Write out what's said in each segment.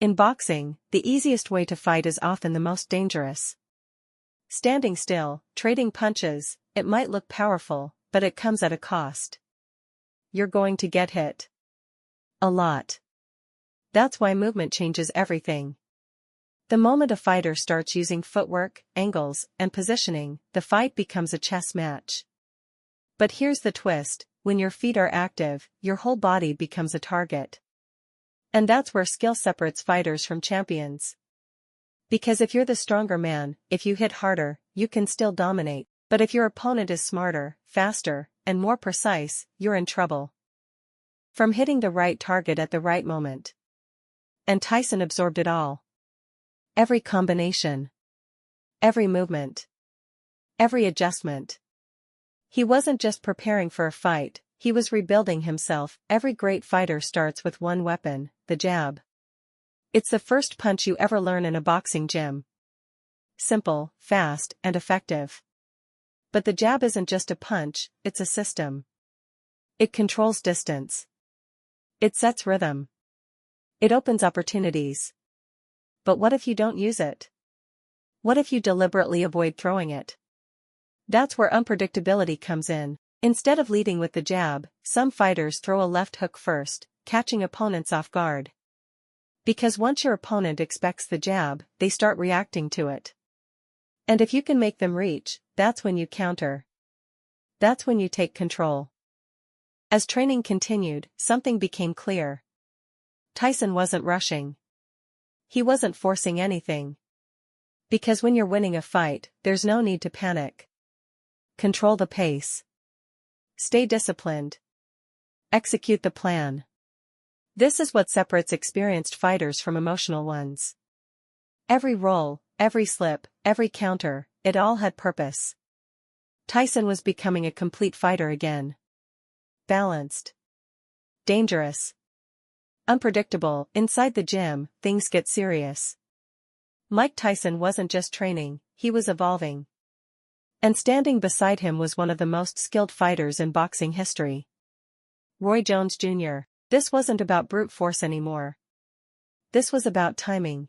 In boxing, the easiest way to fight is often the most dangerous. Standing still, trading punches, it might look powerful, but it comes at a cost. You're going to get hit. A lot. That's why movement changes everything. The moment a fighter starts using footwork, angles, and positioning, the fight becomes a chess match. But here's the twist, when your feet are active, your whole body becomes a target. And that's where skill separates fighters from champions. Because if you're the stronger man, if you hit harder, you can still dominate. But if your opponent is smarter, faster, and more precise, you're in trouble. From hitting the right target at the right moment. And Tyson absorbed it all. Every combination. Every movement. Every adjustment. He wasn't just preparing for a fight, he was rebuilding himself. Every great fighter starts with one weapon, the jab. It's the first punch you ever learn in a boxing gym. Simple, fast, and effective. But the jab isn't just a punch, it's a system. It controls distance. It sets rhythm. It opens opportunities. But what if you don't use it? What if you deliberately avoid throwing it? That's where unpredictability comes in. Instead of leading with the jab, some fighters throw a left hook first, catching opponents off guard. Because once your opponent expects the jab, they start reacting to it. And if you can make them reach, that's when you counter. That's when you take control. As training continued, something became clear. Tyson wasn't rushing. He wasn't forcing anything. Because when you're winning a fight, there's no need to panic. Control the pace. Stay disciplined. Execute the plan. This is what separates experienced fighters from emotional ones. Every roll, every slip, every counter, it all had purpose. Tyson was becoming a complete fighter again. Balanced. Dangerous. Unpredictable. Inside the gym, things get serious. Mike Tyson wasn't just training, he was evolving. And standing beside him was one of the most skilled fighters in boxing history. Roy Jones Jr. This wasn't about brute force anymore. This was about timing.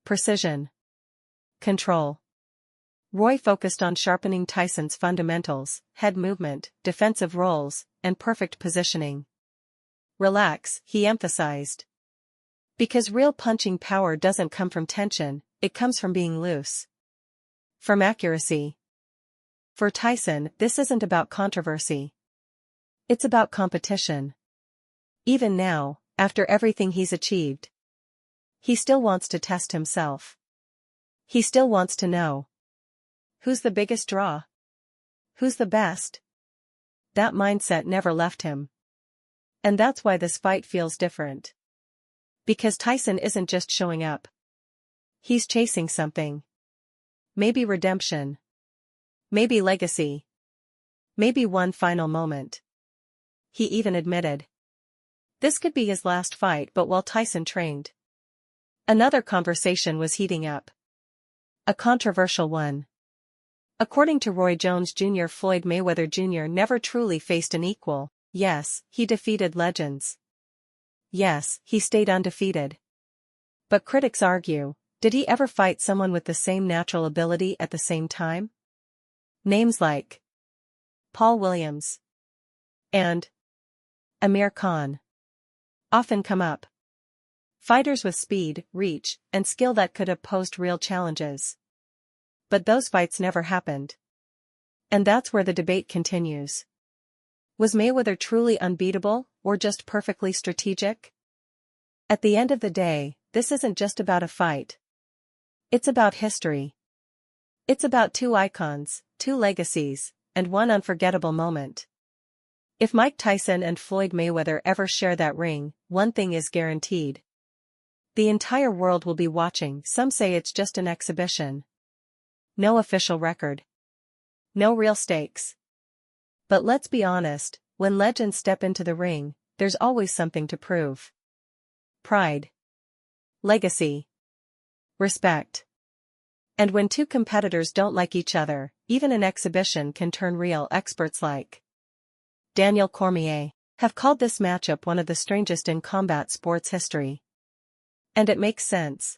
Precision. Control. Roy focused on sharpening Tyson's fundamentals, head movement, defensive rolls, and perfect positioning. Relax, he emphasized. Because real punching power doesn't come from tension, it comes from being loose. From accuracy. For Tyson, this isn't about controversy. It's about competition. Even now, after everything he's achieved, he still wants to test himself. He still wants to know. Who's the biggest draw? Who's the best? That mindset never left him. And that's why this fight feels different. Because Tyson isn't just showing up. He's chasing something. Maybe redemption. Maybe legacy. Maybe one final moment. He even admitted. This could be his last fight, but while Tyson trained, another conversation was heating up. A controversial one. According to Roy Jones Jr., Floyd Mayweather Jr. never truly faced an equal. Yes, he defeated legends. Yes, he stayed undefeated. But critics argue, did he ever fight someone with the same natural ability at the same time? Names like Paul Williams and Amir Khan often come up. Fighters with speed, reach, and skill that could have posed real challenges. But those fights never happened. And that's where the debate continues. Was Mayweather truly unbeatable, or just perfectly strategic? At the end of the day, this isn't just about a fight. It's about history. It's about two icons, two legacies, and one unforgettable moment. If Mike Tyson and Floyd Mayweather ever share that ring, one thing is guaranteed. The entire world will be watching. Some say it's just an exhibition. No official record. No real stakes. But let's be honest, when legends step into the ring, there's always something to prove. Pride. Legacy. Respect. And when two competitors don't like each other, even an exhibition can turn real. Experts like Daniel Cormier have called this matchup one of the strangest in combat sports history. And it makes sense.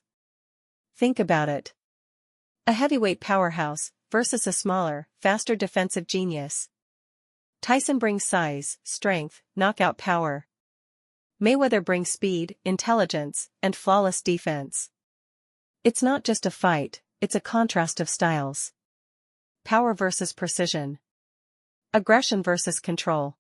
Think about it. A heavyweight powerhouse versus a smaller, faster defensive genius. Tyson brings size, strength, knockout power. Mayweather brings speed, intelligence, and flawless defense. It's not just a fight, it's a contrast of styles. Power versus precision. Aggression versus control.